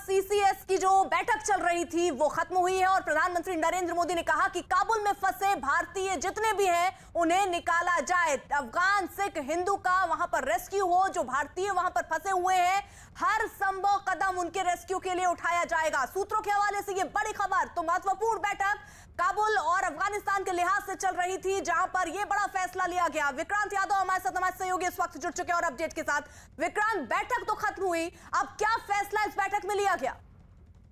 CCS की जो बैठक चल रही थी वो खत्म हुई है और प्रधानमंत्री नरेंद्र मोदी ने कहा कि काबुल में फंसे भारतीय जितने भी हैं उन्हें निकाला जाए। अफगान सिख हिंदू का वहां पर रेस्क्यू हो, जो भारतीय वहां पर फंसे हुए हैं हर संभव कदम उनके रेस्क्यू के लिए उठाया जाएगा। सूत्रों के हवाले से ये बड़ी खबर। तो महत्वपूर्ण बैठक काबुल और अफगानिस्तान के लिहाज से चल रही थी, जहां पर यह बड़ा फैसला लिया गया। विक्रांत यादव हमारे सहयोगी इस वक्त जुड़ चुके हैं और अपडेट के साथ। विक्रांत, बैठक तो खत्म हुई, अब क्या फैसला इस बैठक में लिया गया?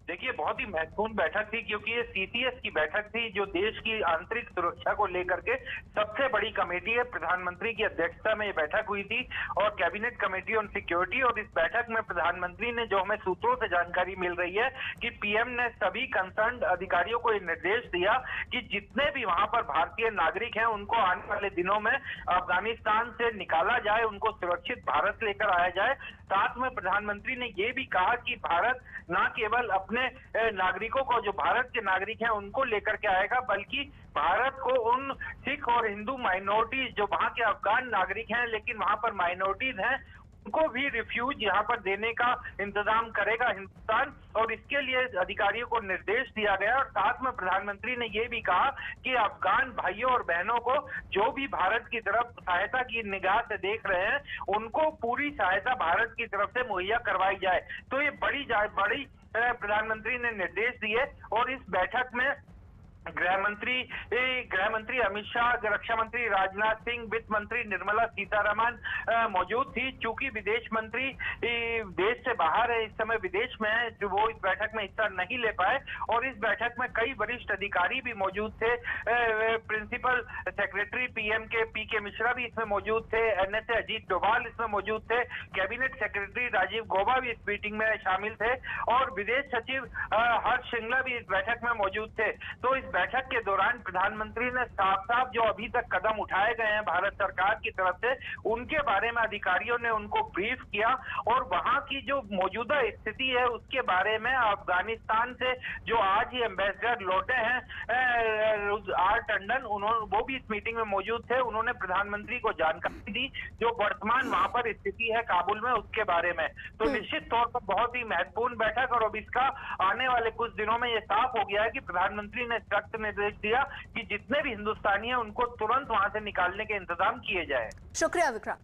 देखिए, बहुत ही महत्वपूर्ण बैठक थी क्योंकि ये सीसीएस की बैठक थी जो देश की आंतरिक सुरक्षा को लेकर के सबसे बड़ी कमेटी है। प्रधानमंत्री की अध्यक्षता में ये बैठक हुई थी और कैबिनेट कमेटी ऑन सिक्योरिटी। और इस बैठक में प्रधानमंत्री ने, जो हमें सूत्रों से जानकारी मिल रही है, कि पीएम ने सभी कंसर्न अधिकारियों को ये निर्देश दिया कि जितने भी वहां पर भारतीय नागरिक हैं उनको आने वाले दिनों में अफगानिस्तान से निकाला जाए, उनको सुरक्षित भारत लेकर आया जाए। साथ में प्रधानमंत्री ने ये भी कहा कि भारत न केवल अपने नागरिकों को, जो भारत के नागरिक हैं, उनको लेकर के आएगा, बल्कि भारत को उन सिख और हिंदू माइनॉरिटीज जो वहां के अफगान नागरिक हैं लेकिन वहां पर माइनॉरिटीज हैं, उनको भी रिफ्यूज यहाँ पर देने का इंतजाम करेगा हिंदुस्तान। और इसके लिए अधिकारियों को निर्देश दिया गया। और साथ में प्रधानमंत्री ने ये भी कहा कि अफगान भाइयों और बहनों को जो भी भारत की तरफ सहायता की निगाह से देख रहे हैं, उनको पूरी सहायता भारत की तरफ से मुहैया करवाई जाए। तो ये बड़ी प्रधानमंत्री ने निर्देश दिए। और इस बैठक में गृह मंत्री अमित शाह, रक्षा मंत्री राजनाथ सिंह, वित्त मंत्री निर्मला सीतारमण मौजूद थी। चूंकि विदेश मंत्री देश से बाहर है, इस समय विदेश में है, जो वो इस बैठक में हिस्सा नहीं ले पाए। और इस बैठक में कई वरिष्ठ अधिकारी भी मौजूद थे। प्रिंसिपल सेक्रेटरी पीएम के पीके मिश्रा भी इसमें मौजूद थे। एनएसए अजीत डोभाल इसमें मौजूद थे। कैबिनेट सेक्रेटरी राजीव गौबा भी इस मीटिंग में शामिल थे और विदेश सचिव हर्ष श्रृंगला भी इस बैठक में मौजूद थे। तो इस बैठक के दौरान प्रधानमंत्री ने साफ जो अभी तक कदम उठाए गए हैं भारत सरकार की तरफ से, उनके बारे में अधिकारियों ने उनको ब्रीफ किया। और वहां की जो मौजूदा स्थिति है उसके बारे में अफगानिस्तान से जो आज ही एम्बेसडर लौटे हैं आर टंडन, वो भी इस मीटिंग में मौजूद थे। उन्होंने प्रधानमंत्री को जानकारी दी जो वर्तमान वहां पर स्थिति है काबुल में, उसके बारे में। तो निश्चित तौर पर बहुत ही महत्वपूर्ण बैठक। और अब इसका आने वाले कुछ दिनों में यह साफ हो गया है कि प्रधानमंत्री ने निर्देश दिया कि जितने भी हिंदुस्तानी हैं उनको तुरंत वहां से निकालने के इंतजाम किए जाए। शुक्रिया विक्रांत।